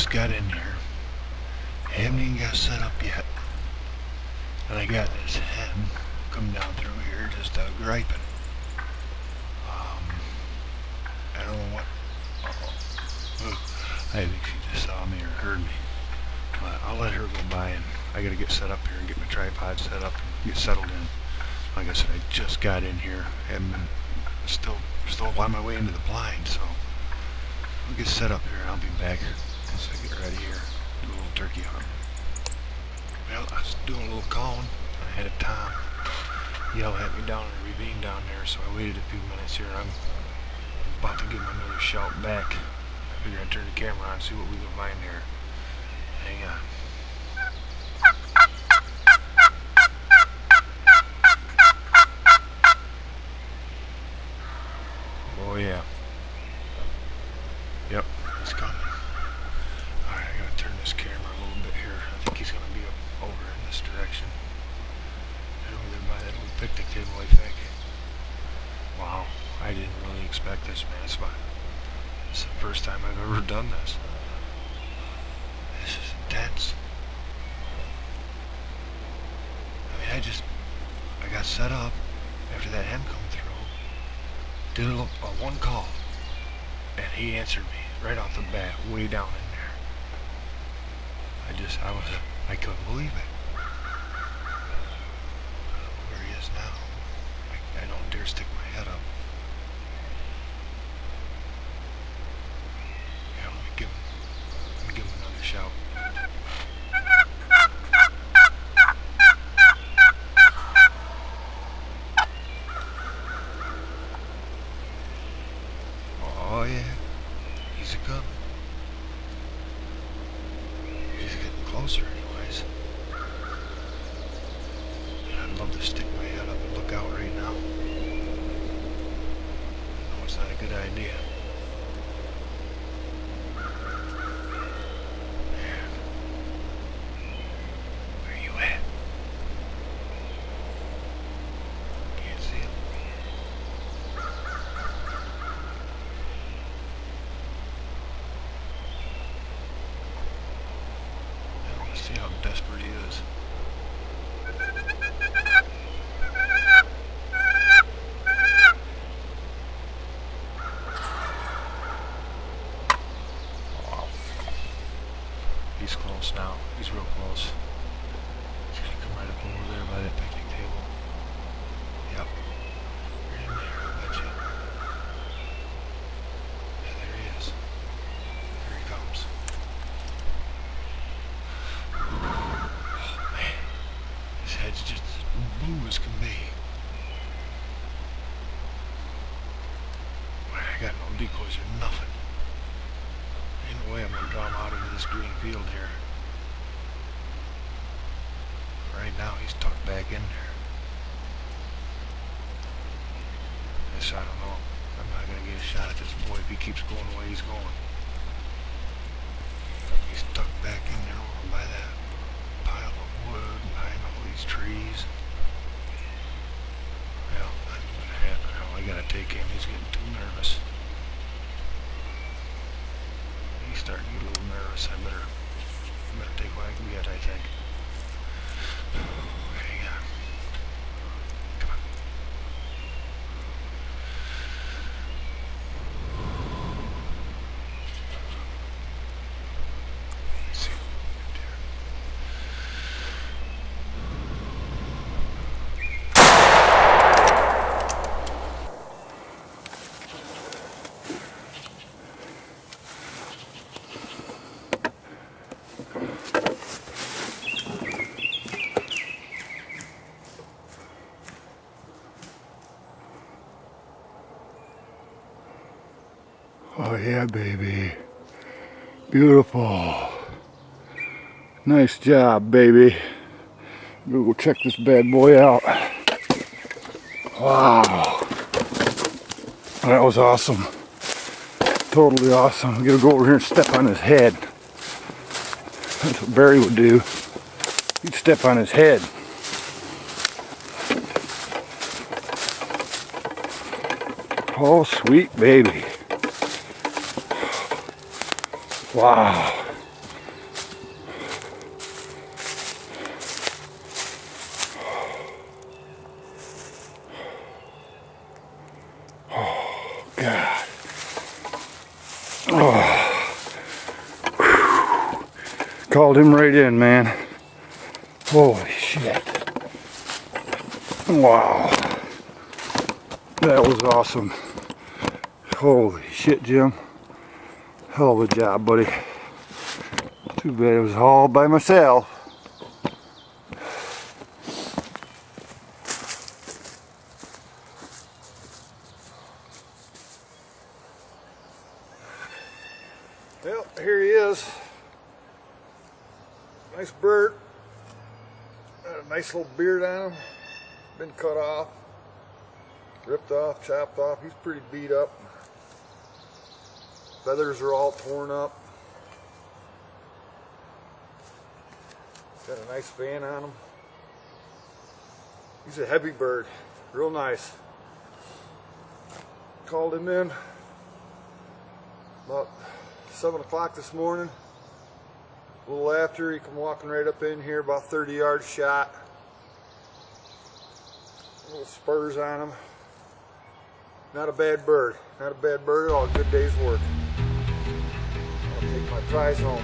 just got in here. Haven't even got set up yet. And I got this hen come down through here just griping. I don't know what. I think she just saw me or heard me. But I'll let her go by, and I gotta get set up here and get my tripod set up and get settled in. Like I said, I just got in here. Haven't been still on my way into the blind, so I'll get set up here and I'll be back once I get ready here. Do a little turkey hunt. Well, I was doing a little calling. I had a Tom yell at me down in the ravine down there, so I waited a few minutes here. I'm about to give him another shout back. I figure I'd turn the camera on and see what we can find here. Hang on. Oh yeah. Yep, he's coming. Alright, I gotta turn this camera a little bit here. I think he's gonna be over in this direction. And over there by that little picnic table, I think. Wow, I didn't really expect this, man. It's the first time I've ever done this. This is intense. I mean, I got set up after that hen come through. Did a one call, and he answered me right off the bat, way down in there. I couldn't believe it. Where he is now, I don't dare stick my head up. Yeah, let me give him another shout. Oh yeah, he's a coming. He's getting closer anyways. Yeah, I'd love to stick my head up and look out right now. No, it's not a good idea. Man, where you at? Can't see him. See how desperate he is. Wow. He's close now. He's real close. He's gonna come right up over there by that picnic table. Yep. Right in there, I bet you. Yeah, there he is. Here he comes. His head's just as blue as can be. I got no decoys or nothing. Ain't no way I'm gonna draw him out into this green field here. Right now he's tucked back in there. Yes, I don't know. I'm not gonna get a shot at this boy if he keeps going the way he's going. He's tucked back in there over by that pile of wood behind all these trees. Well, I gotta take him. He's getting too nervous. He's starting to get a little nervous. I better take what I can get, I think. Hang on. Come on. Let's see what we can do. Oh yeah, baby. Beautiful. Nice job, baby. We'll go check this bad boy out. Wow. That was awesome. Totally awesome. I'm gonna go over here and step on his head. That's what Barry would do. He'd step on his head. Oh, sweet baby. Wow. called him right in, man. Holy shit. Wow. That was awesome. Holy shit, Jim. Hell of a job, buddy. Too bad it was all by myself. Well, here he is. Nice bird. Got a nice little beard on him. Been cut off. Ripped off, chopped off. He's pretty beat up. Feathers are all torn up. Got a nice fan on him. He's a heavy bird. Real nice. Called him in about 7 o'clock this morning. A little after, he come walking right up in here, about 30 yards shot. Little spurs on him. Not a bad bird. Not a bad bird at all. Good day's work. I'll take my prize home.